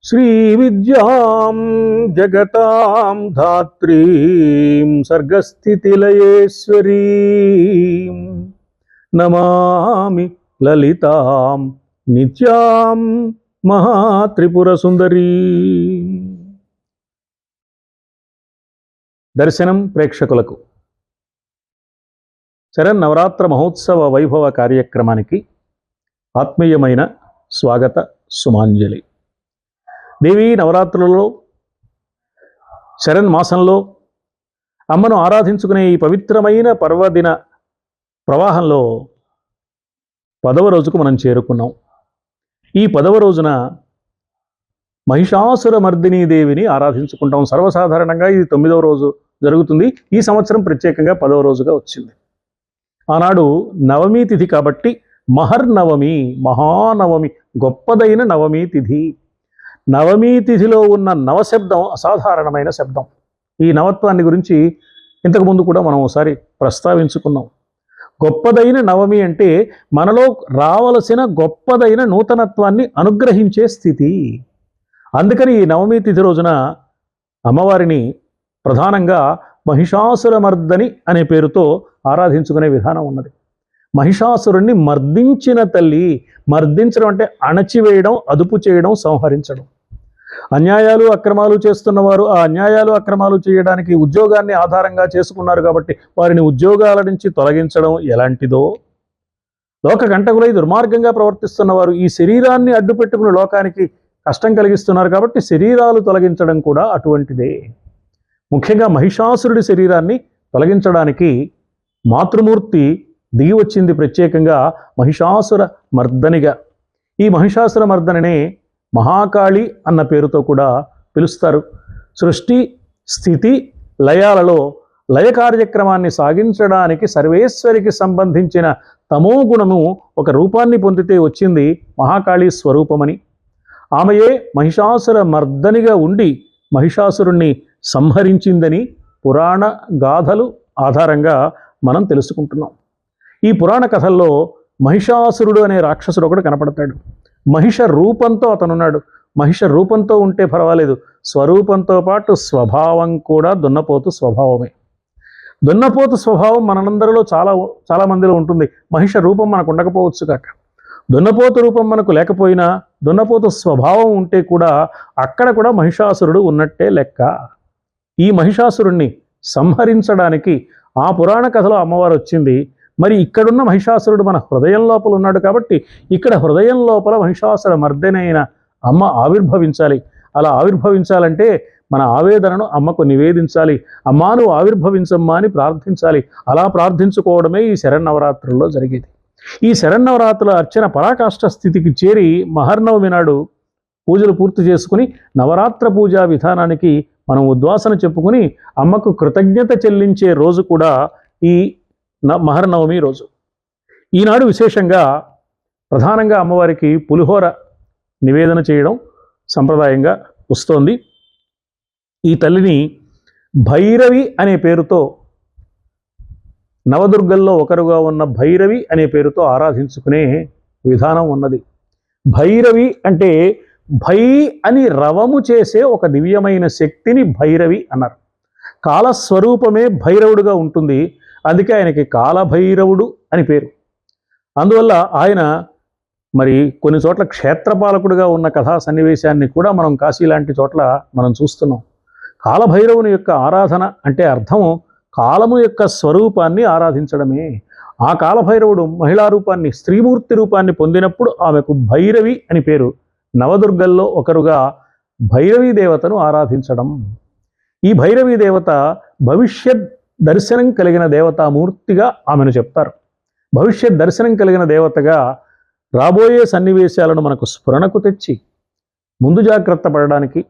శ్రీవిద్యాం జగతాం ధాత్రీం సర్గస్థితిలయేశ్వరీం నమామి లలితాం నిత్యాం మహాత్రిపురసుందరీ. దర్శనం ప్రేక్షకులకు శరన్నవరాత్ర మహోత్సవ వైభవ కార్యక్రమానికి ఆత్మీయమైన స్వాగత సుమాంజలి. దేవీ నవరాత్రులలో శరన్మాసంలో అమ్మను ఆరాధించుకునే ఈ పవిత్రమైన పర్వదిన ప్రవాహంలో 10వ రోజుకు మనం చేరుకున్నాం. ఈ 10వ రోజున మహిషాసుర మర్దినీ దేవిని ఆరాధించుకుంటాం. సర్వసాధారణంగా ఇది 9వ రోజు జరుగుతుంది. ఈ సంవత్సరం ప్రత్యేకంగా 10వ రోజుగా వచ్చింది. ఆనాడు నవమీ తిథి కాబట్టి మహర్నవమి, మహానవమి, గొప్పదైన నవమీ తిథి. నవమీ తిథిలో ఉన్న నవశబ్దం అసాధారణమైన శబ్దం. ఈ నవత్వాన్ని గురించి ఇంతకుముందు కూడా మనం ఒకసారి ప్రస్తావించుకున్నాం. గొప్పదైన నవమి అంటే మనలో రావలసిన గొప్పదైన నూతనత్వాన్ని అనుగ్రహించే స్థితి. అందుకని ఈ నవమీ తిథి రోజున అమ్మవారిని ప్రధానంగా మహిషాసురమర్దని అనే పేరుతో ఆరాధించుకునే విధానం ఉన్నది. మహిషాసురుణ్ణి మర్దించిన తల్లి. మర్దించడం అంటే అణచివేయడం, అదుపు చేయడం, సంహరించడం. అన్యాయాలు అక్రమాలు చేస్తున్నవారు ఆ అన్యాయాలు అక్రమాలు చేయడానికి ఉద్యోగాన్ని ఆధారంగా చేసుకున్నారు కాబట్టి వారిని ఉద్యోగాల నుంచి తొలగించడం ఎలాంటిదో, లోక కంటకులై దుర్మార్గంగా ప్రవర్తిస్తున్న వారు ఈ శరీరాన్ని అడ్డుపెట్టుకుని లోకానికి కష్టం కలిగిస్తున్నారు కాబట్టి శరీరాలు తొలగించడం కూడా అటువంటిదే. ముఖ్యంగా మహిషాసురుడి శరీరాన్ని తొలగించడానికి మాతృమూర్తి దిగి వచ్చింది ప్రత్యేకంగా మహిషాసుర మర్దనిగా. ఈ మహిషాసుర మర్దనినే మహాకాళి అన్న పేరుతో కూడా పిలుస్తారు. సృష్టి స్థితి లయాలలో లయ కార్యక్రమాన్ని సాగించడానికి సర్వేశ్వరికి సంబంధించిన తమో గుణము ఒక రూపాన్ని పొందితే వచ్చింది మహాకాళి స్వరూపమని. ఆమెయే మహిషాసుర మర్దనిగా ఉండి మహిషాసురుణ్ణి సంహరించిందని పురాణ గాథలు ఆధారంగా మనం తెలుసుకుంటున్నాం. ఈ పురాణ కథల్లో మహిషాసురుడు అనే రాక్షసుడు ఒకడు కనపడతాడు. మహిష రూపంతో అతనున్నాడు. మహిష రూపంతో ఉంటే పర్వాలేదు, స్వరూపంతో పాటు స్వభావం కూడా దున్నపోతు స్వభావమే. దున్నపోతు స్వభావం మనందరిలో చాలా మందిలో ఉంటుంది. మహిష రూపం మనకు ఉండకపోవచ్చు కాక, దున్నపోతు రూపం మనకు లేకపోయినా దున్నపోతు స్వభావం ఉంటే కూడా అక్కడ కూడా మహిషాసురుడు ఉన్నట్టే లెక్క. ఈ మహిషాసురుణ్ణి సంహరించడానికి ఆ పురాణ కథలో అమ్మవారు వచ్చింది. మరి ఇక్కడున్న మహిషాసురుడు మన హృదయం లోపల ఉన్నాడు కాబట్టి ఇక్కడ హృదయం లోపల మహిషాసుర మర్దనైన అమ్మ ఆవిర్భవించాలి. అలా ఆవిర్భవించాలంటే మన ఆవేదనను అమ్మకు నివేదించాలి. అమ్మా నువ్వు ఆవిర్భవించమ్మా అని ప్రార్థించాలి. అలా ప్రార్థించుకోవడమే ఈ శరన్నవరాత్రుల్లో జరిగేది. ఈ శరన్నవరాత్రుల అర్చన పరాకాష్ఠ స్థితికి చేరి మహర్నవమి నాడు పూజలు పూర్తి చేసుకుని నవరాత్ర పూజా విధానానికి మనం ఉద్వాసన చెప్పుకుని అమ్మకు కృతజ్ఞత చెల్లించే రోజు కూడా ఈ మహర్నవమి రోజు. ఈనాడు విశేషంగా ప్రధానంగా అమ్మవారికి పులిహోర నివేదన చేయడం సంప్రదాయంగా వస్తోంది. ఈ తల్లిని భైరవి అనే పేరుతో, నవదుర్గల్లో ఒకరుగా ఉన్న భైరవి అనే పేరుతో ఆరాధించుకునే విధానం ఉన్నది. భైరవి అంటే భై అని రవము చేసే ఒక దివ్యమైన శక్తిని భైరవి అన్నారు. కాలస్వరూపమే భైరవుడుగా ఉంటుంది. అందుకే ఆయనకి కాలభైరవుడు అని పేరు. అందువల్ల ఆయన మరి కొన్ని చోట్ల క్షేత్రపాలకుడుగా ఉన్న కథా సన్నివేశాన్ని కూడా మనం కాశీ లాంటి చోట్ల మనం చూస్తున్నాం. కాలభైరవుని యొక్క ఆరాధన అంటే అర్థం కాలము యొక్క స్వరూపాన్ని ఆరాధించడమే. ఆ కాలభైరవుడు మహిళా రూపాన్ని, స్త్రీమూర్తి రూపాన్ని పొందినప్పుడు ఆమెకు భైరవి అని పేరు. నవదుర్గల్లో ఒకరుగా భైరవీ దేవతను ఆరాధించడం. ఈ భైరవీ దేవత భవిష్యత్ దర్శనం కలిగిన దేవతామూర్తిగా ఆమెను చెప్తారు. భవిష్యత్ దర్శనం కలిగిన దేవతగా రాబోయే సన్నివేశాలను మనకు స్ఫురణకు తెచ్చి ముందు జాగ్రత్త పడడానికి,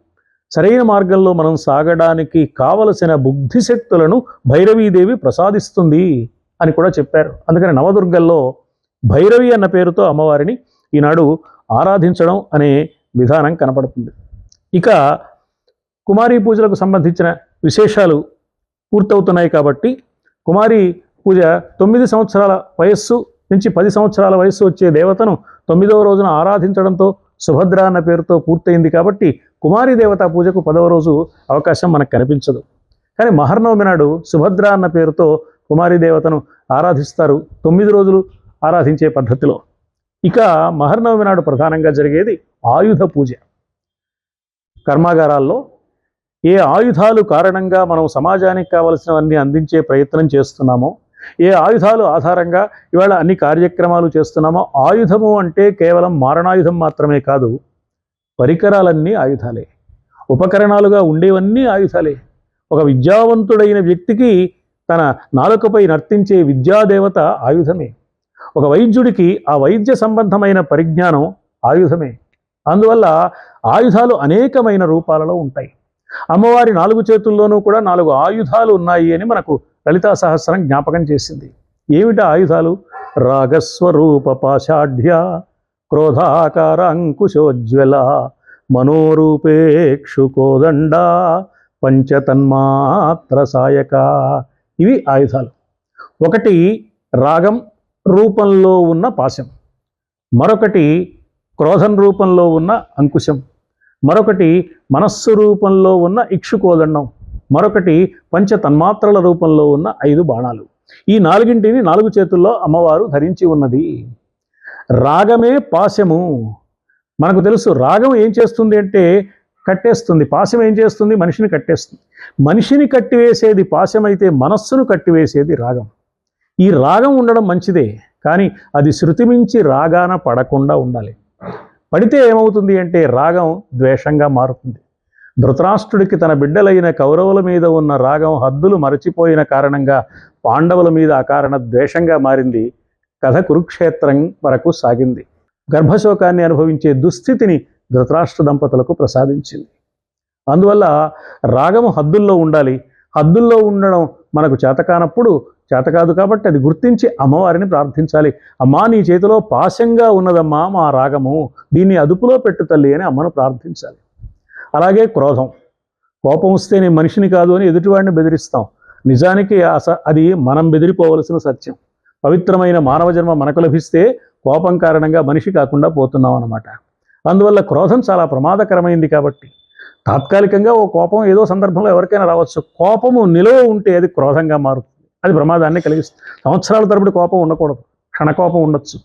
సరైన మార్గంలో మనం సాగడానికి కావలసిన బుద్ధిశక్తులను భైరవీదేవి ప్రసాదిస్తుంది అని కూడా చెప్పారు. అందుకని నవదుర్గల్లో భైరవి అన్న పేరుతో అమ్మవారిని ఈనాడు ఆరాధించడం అనే విధానం కనపడుతుంది. ఇక కుమారీ పూజలకు సంబంధించిన విశేషాలు పూర్తవుతున్నాయి కాబట్టి కుమారి పూజ 9 సంవత్సరాల వయస్సు నుంచి 10 సంవత్సరాల వయసు వచ్చే దేవతను 9వ రోజున ఆరాధించడంతో సుభద్ర అన్న పేరుతో పూర్తయింది కాబట్టి కుమారీ దేవతా పూజకు 10వ రోజు అవకాశం మనకు కనిపించదు. కానీ మహర్నవమి నాడు సుభద్ర అన్న పేరుతో కుమారీ దేవతను ఆరాధిస్తారు 9 రోజులు ఆరాధించే పద్ధతిలో. ఇక మహర్నవమి నాడు ప్రధానంగా జరిగేది ఆయుధ పూజ. కర్మాగారాల్లో ఏ ఆయుధాలు కారణంగా మనం సమాజానికి కావలసినవన్నీ అందించే ప్రయత్నం చేస్తున్నామో, ఏ ఆయుధాలు ఆధారంగా ఇవాళ అన్ని కార్యక్రమాలు చేస్తున్నామో, ఆయుధము అంటే కేవలం మారణాయుధం మాత్రమే కాదు, పరికరాలన్నీ ఆయుధాలే, ఉపకరణాలుగా ఉండేవన్నీ ఆయుధాలే. ఒక విద్యావంతుడైన వ్యక్తికి తన నాలుకపై నర్తించే విద్యాదేవత ఆయుధమే. ఒక వైద్యుడికి ఆ వైద్య సంబంధమైన పరిజ్ఞానం ఆయుధమే. అందువల్ల ఆయుధాలు అనేకమైన రూపాలలో ఉంటాయి. అమ్మవారి 4 చేతుల్లోనూ కూడా 4 ఆయుధాలు ఉన్నాయి అని మనకు లలితా సహస్రం జ్ఞాపకం చేసింది. ఏమిటా ఆయుధాలు? రాగస్వరూప పాషాఢ్య, క్రోధాకార అంకుశోజ్వల, మనోరూపేక్షు కోదండ, పంచతన్మాత్ర సాయక. ఇవి ఆయుధాలు. ఒకటి రాగం రూపంలో ఉన్న పాశం, మరొకటి క్రోధం రూపంలో ఉన్న అంకుశం, మరొకటి మనస్సు రూపంలో ఉన్న ఇక్షుకోదండం, మరొకటి పంచతన్మాత్రల రూపంలో ఉన్న 5 బాణాలు. ఈ 4ంటిని 4 చేతుల్లో అమ్మవారు ధరించి ఉన్నది. రాగమే పాశము. మనకు తెలుసు రాగం ఏం చేస్తుంది అంటే కట్టేస్తుంది, పాశం ఏం చేస్తుంది? మనిషిని కట్టేస్తుంది. మనిషిని కట్టివేసేది పాశమైతే మనస్సును కట్టివేసేది రాగం. ఈ రాగం ఉండడం మంచిదే, కానీ అది శృతి మించి రాగాన పడకుండా ఉండాలి. పడితే ఏమవుతుంది అంటే రాగం ద్వేషంగా మారుతుంది. ధృతరాష్ట్రుడికి తన బిడ్డలైన కౌరవుల మీద ఉన్న రాగం హద్దులు మరచిపోయిన కారణంగా పాండవుల మీద అకారణ ద్వేషంగా మారింది. కథ కురుక్షేత్రం వరకు సాగింది. గర్భశోకాన్ని అనుభవించే దుస్థితిని ధృతరాష్ట్ర దంపతులకు ప్రసాదించింది. అందువల్ల రాగము హద్దుల్లో ఉండాలి. హద్దుల్లో ఉండడం మనకు చేతకానప్పుడు చేతకాదు కాబట్టి అది గుర్తించి అమ్మవారిని ప్రార్థించాలి. అమ్మా, నీ చేతిలో పాశంగా ఉన్నదమ్మా మా రాగము, దీన్ని అదుపులో పెట్టు తల్లి అని అమ్మను ప్రార్థించాలి. అలాగే క్రోధం. కోపం వస్తే నేను మనిషిని కాదు అని ఎదుటివాడిని బెదిరిస్తాం. నిజానికి అది మనం బెదిరిపోవలసిన సత్యం. పవిత్రమైన మానవ జన్మ మనకు లభిస్తే కోపం కారణంగా మనిషి కాకుండా పోతున్నాం అన్నమాట. అందువల్ల క్రోధం చాలా ప్రమాదకరమైంది. కాబట్టి తాత్కాలికంగా ఓ కోపం ఏదో సందర్భంలో ఎవరికైనా రావచ్చు. కోపము నిలువ ఉంటే అది క్రోధంగా మారుతుంది, అది ప్రమాదాన్ని కలిగిస్తుంది. సంవత్సరాల తరబడి కోపం ఉండకూడదు, క్షణకోపం ఉండొచ్చు.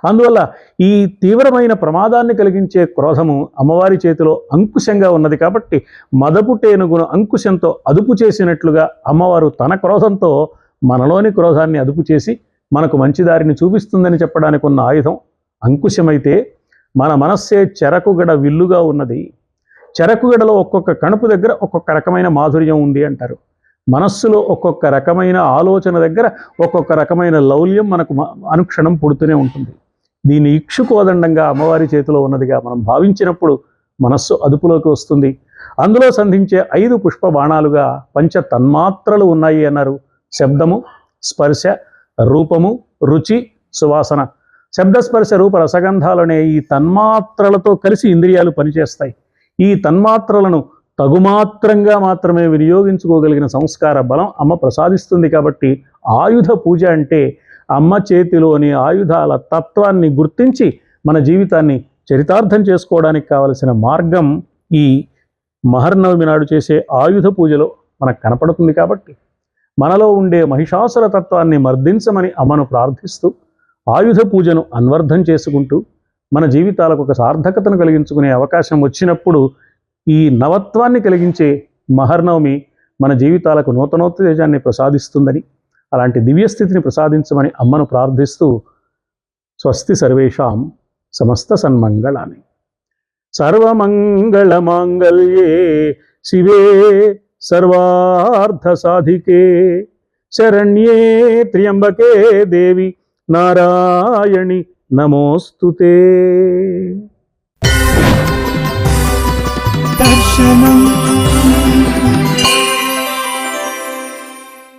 అందువల్ల ఈ తీవ్రమైన ప్రమాదాన్ని కలిగించే క్రోధము అమ్మవారి చేతిలో అంకుశంగా ఉన్నది. కాబట్టి మదపుటేనుగును అంకుశంతో అదుపు చేసినట్లుగా అమ్మవారు తన క్రోధంతో మనలోని క్రోధాన్ని అదుపు చేసి మనకు మంచి దారిని చూపిస్తుందని చెప్పడానికి ఉన్న ఆయుధం అంకుశమైతే, మన మనస్సే చెరకుగడ విల్లుగా ఉన్నది. చెరకుగడలో ఒక్కొక్క కణుపు దగ్గర ఒక్కొక్క రకమైన మాధుర్యం ఉంది అంటారు. మనస్సులో ఒక్కొక్క రకమైన ఆలోచన దగ్గర ఒక్కొక్క రకమైన లౌల్యం మనకు అనుక్షణం పుడుతూనే ఉంటుంది. దీన్ని ఇక్షుకోదండంగా అమ్మవారి చేతిలో ఉన్నదిగా మనం భావించినప్పుడు మనస్సు అదుపులోకి వస్తుంది. అందులో సంధించే 5 పుష్ప బాణాలుగా పంచ తన్మాత్రలు ఉన్నాయి అన్నారు. శబ్దము, స్పర్శ, రూపము, రుచి, సువాసన. శబ్దస్పర్శ రూప రసగంధాలనే ఈ తన్మాత్రలతో కలిసి ఇంద్రియాలు పనిచేస్తాయి. ఈ తన్మాత్రలను తగుమాత్రంగా మాత్రమే వినియోగించుకోగలిగిన సంస్కార బలం అమ్మ ప్రసాదిస్తుంది. కాబట్టి ఆయుధ పూజ అంటే అమ్మ చేతిలోని ఆయుధాల తత్వాన్ని గుర్తించి మన జీవితాన్ని చరితార్థం చేసుకోవడానికి కావలసిన మార్గం ఈ మహర్నవమి నాడు చేసే ఆయుధ పూజలో మనకు కనపడుతుంది. కాబట్టి మనలో ఉండే మహిషాసుర తత్వాన్ని మర్దించమని అమ్మను ప్రార్థిస్తూ ఆయుధ పూజను అన్వర్థం చేసుకుంటూ మన జీవితాలకు ఒక సార్థకతను కలిగించుకునే అవకాశం వచ్చినప్పుడు ఈ నవత్వాన్ని కలిగించే మహర్నవమి మన జీవితాలకు నూతనోత్తేజాన్ని ప్రసాదిస్తుందని, అలాంటి దివ్యస్థితిని ప్రసాదించమని అమ్మను ప్రార్థిస్తూ స్వస్తి సర్వేషాం సమస్త సన్మంగళాని. సర్వమంగళ మాంగళ్యే శివే సర్వార్థ సాధికే శరణ్యే త్ర్యంబకే దేవి నారాయణి నమోస్తుతే. దర్శనం